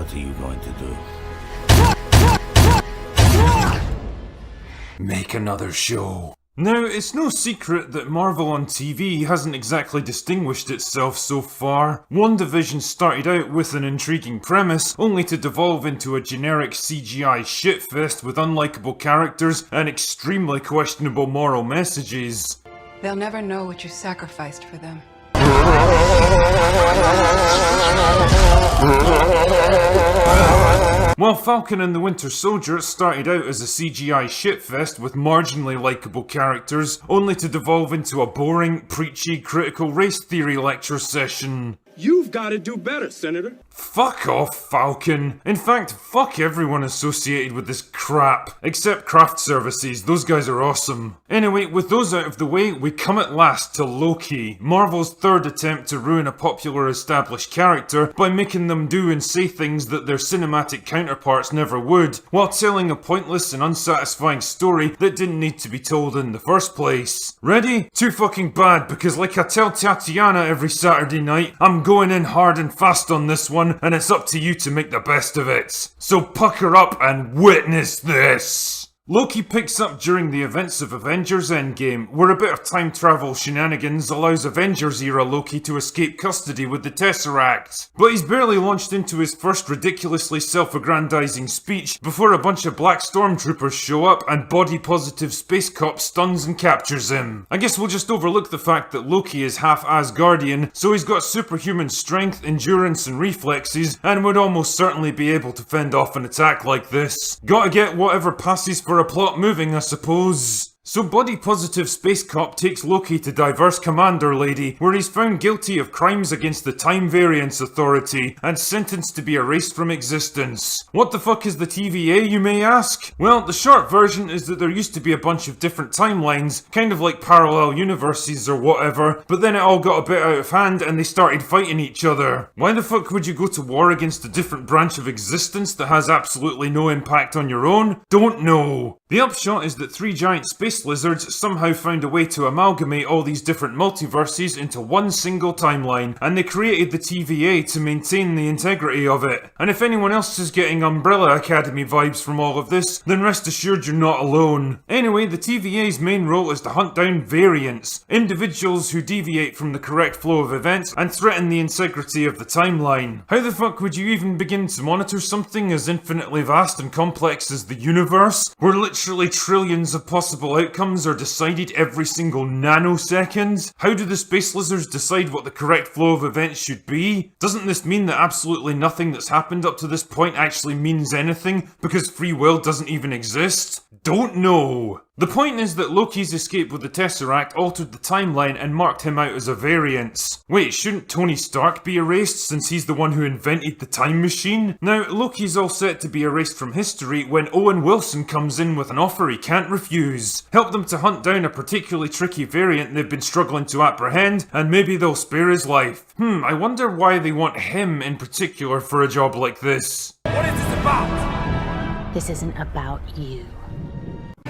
What are you going to do? Make another show. Now, it's no secret that Marvel on TV hasn't exactly distinguished itself so far. WandaVision started out with an intriguing premise, only to devolve into a generic CGI shitfest with unlikable characters and extremely questionable moral messages. They'll never know what you sacrificed for them. While Falcon and the Winter Soldier started out as a CGI shitfest with marginally likeable characters, only to devolve into a boring, preachy, critical race theory lecture session. You've got to do better, Senator. Fuck off, Falcon. In fact, fuck everyone associated with this crap. Except craft services, those guys are awesome. Anyway, with those out of the way, we come at last to Loki, Marvel's third attempt to ruin a popular established character by making them do and say things that their cinematic counterparts never would, while telling a pointless and unsatisfying story that didn't need to be told in the first place. Ready? Too fucking bad, because like I tell Tatiana every Saturday night, I'm going in hard and fast on this one, and it's up to you to make the best of it. So pucker up and witness this! Loki picks up during the events of Avengers Endgame, where a bit of time travel shenanigans allows Avengers-era Loki to escape custody with the Tesseract. But he's barely launched into his first ridiculously self-aggrandizing speech before a bunch of black stormtroopers show up and body-positive space cop stuns and captures him. I guess we'll just overlook the fact that Loki is half Asgardian, so he's got superhuman strength, endurance and reflexes, and would almost certainly be able to fend off an attack like this. Gotta get whatever passes for a plot moving, I suppose. So body-positive space cop takes Loki to Diverse Commander Lady, where he's found guilty of crimes against the Time Variance Authority and sentenced to be erased from existence. What the fuck is the TVA, you may ask? Well, the short version is that there used to be a bunch of different timelines, kind of like parallel universes or whatever, but then it all got a bit out of hand and they started fighting each other. Why the fuck would you go to war against a different branch of existence that has absolutely no impact on your own? Don't know. The upshot is that three giant space lizards somehow found a way to amalgamate all these different multiverses into one single timeline, and they created the TVA to maintain the integrity of it. And if anyone else is getting Umbrella Academy vibes from all of this, then rest assured you're not alone. Anyway, the TVA's main role is to hunt down variants, individuals who deviate from the correct flow of events and threaten the integrity of the timeline. How the fuck would you even begin to monitor something as infinitely vast and complex as the universe, where literally trillions of possible outcomes are decided every single nanosecond? How do the space lizards decide what the correct flow of events should be? Doesn't this mean that absolutely nothing that's happened up to this point actually means anything, because free will doesn't even exist? Don't know. The point is that Loki's escape with the Tesseract altered the timeline and marked him out as a variance. Wait, shouldn't Tony Stark be erased since he's the one who invented the time machine? Now, Loki's all set to be erased from history when Owen Wilson comes in with an offer he can't refuse. Help them to hunt down a particularly tricky variant they've been struggling to apprehend, and maybe they'll spare his life. I wonder why they want him in particular for a job like this. What is this about? This isn't about you.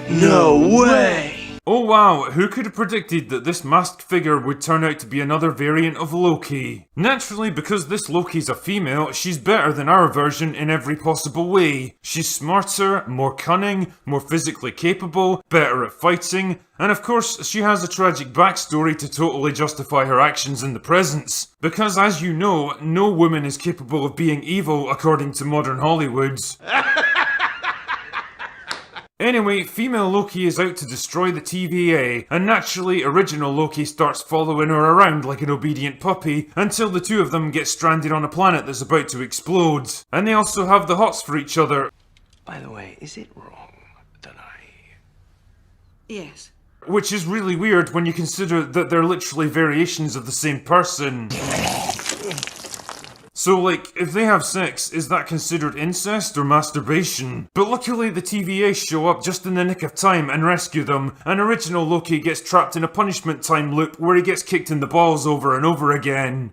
No way! Oh wow, who could have predicted that this masked figure would turn out to be another variant of Loki? Naturally, because this Loki's a female, she's better than our version in every possible way. She's smarter, more cunning, more physically capable, better at fighting, and of course, she has a tragic backstory to totally justify her actions in the present. Because as you know, no woman is capable of being evil according to modern Hollywood. Anyway, female Loki is out to destroy the TVA, and naturally original Loki starts following her around like an obedient puppy until the two of them get stranded on a planet that's about to explode. And they also have the hots for each other. By the way, is it wrong that Yes. Which is really weird when you consider that they're literally variations of the same person. So, like, if they have sex, is that considered incest or masturbation? But luckily the TVA show up just in the nick of time and rescue them, and original Loki gets trapped in a punishment time loop where he gets kicked in the balls over and over again.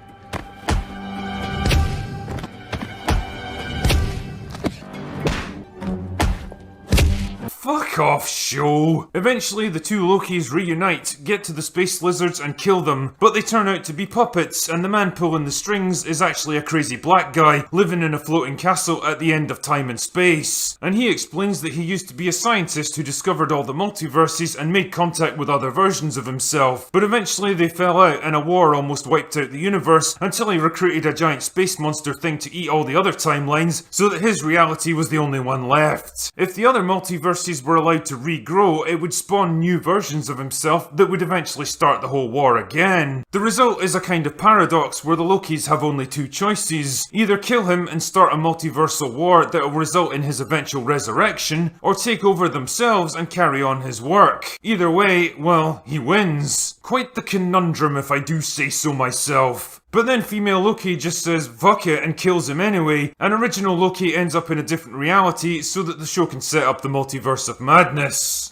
Fuck off, show! Eventually, the two Lokis reunite, get to the space lizards and kill them, but they turn out to be puppets, and the man pulling the strings is actually a crazy black guy living in a floating castle at the end of time and space. And he explains that he used to be a scientist who discovered all the multiverses and made contact with other versions of himself, but eventually they fell out and a war almost wiped out the universe until he recruited a giant space monster thing to eat all the other timelines, so that his reality was the only one left. If the other multiverses were allowed to regrow, it would spawn new versions of himself that would eventually start the whole war again. The result is a kind of paradox where the Lokis have only two choices: either kill him and start a multiversal war that will result in his eventual resurrection, or take over themselves and carry on his work. Either way, well, he wins. Quite the conundrum if I do say so myself. But then female Loki just says fuck it and kills him anyway, and original Loki ends up in a different reality so that the show can set up the multiverse of madness.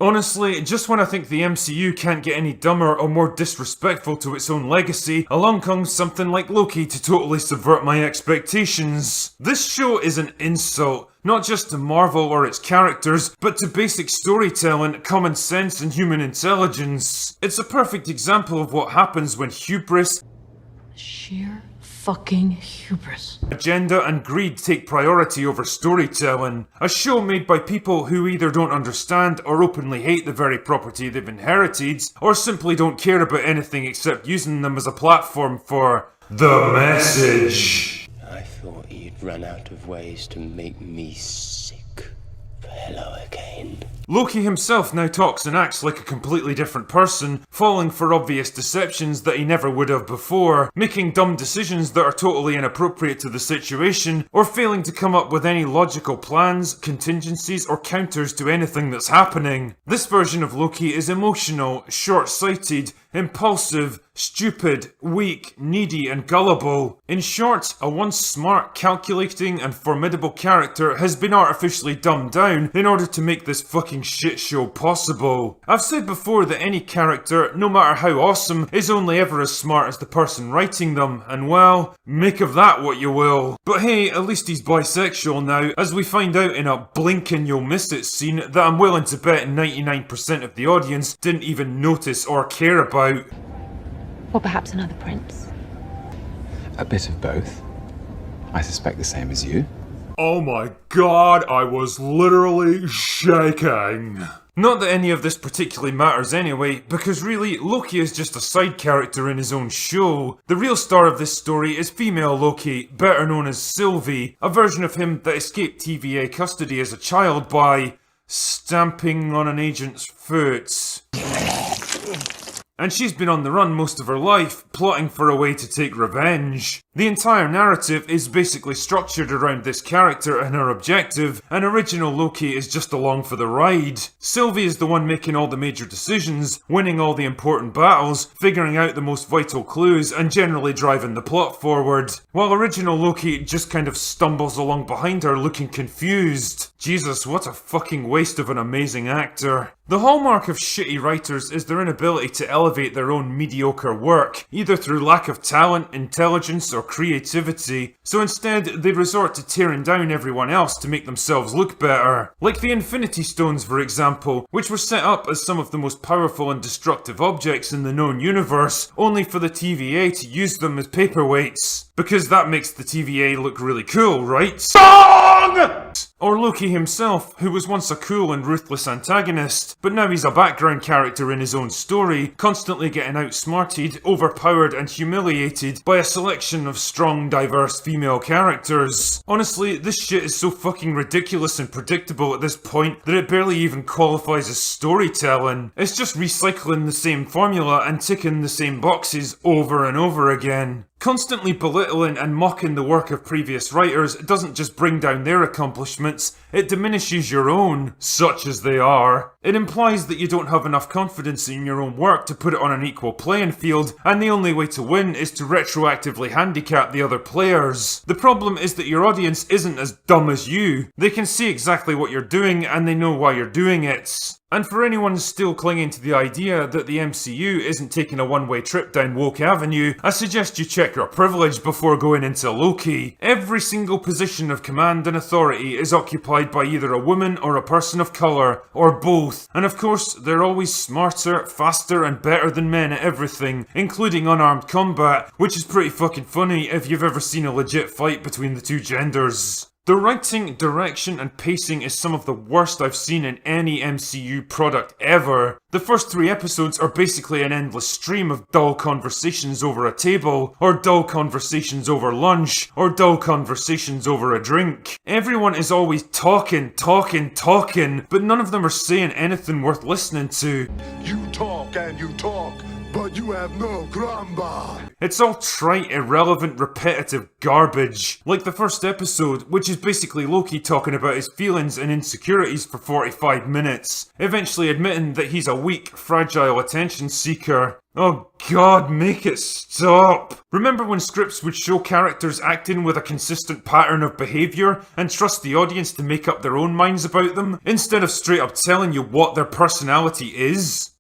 Honestly, just when I think the MCU can't get any dumber or more disrespectful to its own legacy, along comes something like Loki to totally subvert my expectations. This show is an insult, not just to Marvel or its characters, but to basic storytelling, common sense and human intelligence. It's a perfect example of what happens when hubris, sheer fucking hubris, agenda and greed take priority over storytelling. A show made by people who either don't understand or openly hate the very property they've inherited, or simply don't care about anything except using them as a platform for the message. I thought you'd run out of ways to make me sick. Hello again. Loki himself now talks and acts like a completely different person, falling for obvious deceptions that he never would have before, making dumb decisions that are totally inappropriate to the situation, or failing to come up with any logical plans, contingencies, or counters to anything that's happening. This version of Loki is emotional, short-sighted, impulsive, stupid, weak, needy, and gullible. In short, a once smart, calculating, and formidable character has been artificially dumbed down in order to make this fucking shit show possible. I've said before that any character, no matter how awesome, is only ever as smart as the person writing them, and well, make of that what you will. But hey, at least he's bisexual now, as we find out in a blink and you'll miss it scene that I'm willing to bet 99% of the audience didn't even notice or care about. or perhaps another prince. A bit of both. I suspect the same as you. Oh my god, I was literally shaking. Not that any of this particularly matters anyway, because really, Loki is just a side character in his own show. The real star of this story is female Loki, better known as Sylvie, a version of him that escaped TVA custody as a child by stamping on an agent's foot. And she's been on the run most of her life, plotting for a way to take revenge. The entire narrative is basically structured around this character and her objective, and original Loki is just along for the ride. Sylvie is the one making all the major decisions, winning all the important battles, figuring out the most vital clues, and generally driving the plot forward, while original Loki just kind of stumbles along behind her looking confused. Jesus, what a fucking waste of an amazing actor. The hallmark of shitty writers is their inability to elevate their own mediocre work, either through lack of talent, intelligence, or creativity, so instead they resort to tearing down everyone else to make themselves look better. Like the Infinity Stones, for example, which were set up as some of the most powerful and destructive objects in the known universe, only for the TVA to use them as paperweights. Because that makes the TVA look really cool, right? SONG! Or Loki himself, who was once a cool and ruthless antagonist, but now he's a background character in his own story, constantly getting outsmarted, overpowered and humiliated by a selection of strong, diverse female characters. Honestly, this shit is so fucking ridiculous and predictable at this point that it barely even qualifies as storytelling. It's just recycling the same formula and ticking the same boxes over and over again. Constantly belittling and mocking the work of previous writers doesn't just bring down their accomplishments, it diminishes your own, such as they are. It implies that you don't have enough confidence in your own work to put it on an equal playing field, and the only way to win is to retroactively handicap the other players. The problem is that your audience isn't as dumb as you. They can see exactly what you're doing and they know why you're doing it. And for anyone still clinging to the idea that the MCU isn't taking a one-way trip down woke avenue, I suggest you check your privilege before going into Loki. Every single position of command and authority is occupied by either a woman or a person of colour, or both. And of course, they're always smarter, faster and better than men at everything, including unarmed combat, which is pretty fucking funny if you've ever seen a legit fight between the two genders. The writing, direction and pacing is some of the worst I've seen in any MCU product ever. The first 3 episodes are basically an endless stream of dull conversations over a table, or dull conversations over lunch, or dull conversations over a drink. Everyone is always talking, but none of them are saying anything worth listening to. You talk and you talk, but you have no grambah. It's all trite, irrelevant, repetitive garbage. Like the first episode, which is basically Loki talking about his feelings and insecurities for 45 minutes, eventually admitting that he's a weak, fragile attention seeker. Oh god, make it stop! Remember when scripts would show characters acting with a consistent pattern of behaviour and trust the audience to make up their own minds about them, instead of straight up telling you what their personality is?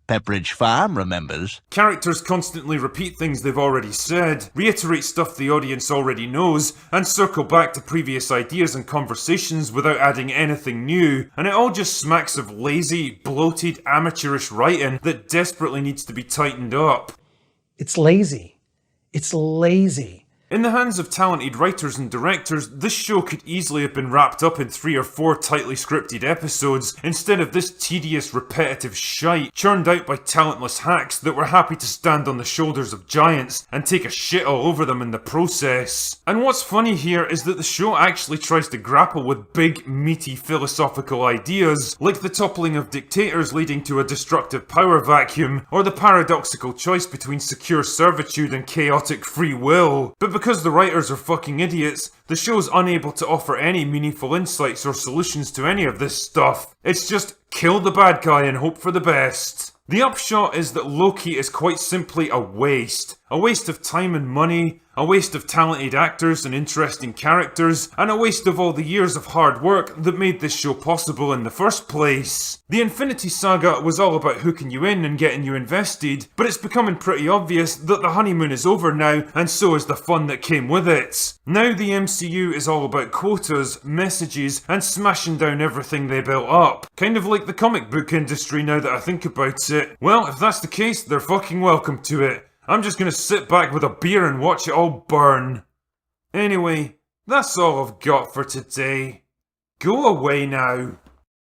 Pepperidge Farm remembers. Characters constantly repeat things they've already said, reiterate stuff the audience already knows, and circle back to previous ideas and conversations without adding anything new, and it all just smacks of lazy, bloated, amateurish writing that desperately needs to be tightened up. It's lazy. It's lazy. In the hands of talented writers and directors, this show could easily have been wrapped up in 3 or 4 tightly scripted episodes, instead of this tedious, repetitive shite churned out by talentless hacks that were happy to stand on the shoulders of giants and take a shit all over them in the process. And what's funny here is that the show actually tries to grapple with big, meaty philosophical ideas, like the toppling of dictators leading to a destructive power vacuum, or the paradoxical choice between secure servitude and chaotic free will. But because the writers are fucking idiots, the show's unable to offer any meaningful insights or solutions to any of this stuff. It's just kill the bad guy and hope for the best. The upshot is that Loki is quite simply a waste. A waste of time and money, a waste of talented actors and interesting characters, and a waste of all the years of hard work that made this show possible in the first place. The Infinity Saga was all about hooking you in and getting you invested, but it's becoming pretty obvious that the honeymoon is over now, and so is the fun that came with it. Now the MCU is all about quotas, messages, and smashing down everything they built up. Kind of like the comic book industry now that I think about it. Well, if that's the case, they're fucking welcome to it. I'm just gonna sit back with a beer and watch it all burn. Anyway, that's all I've got for today. Go away now.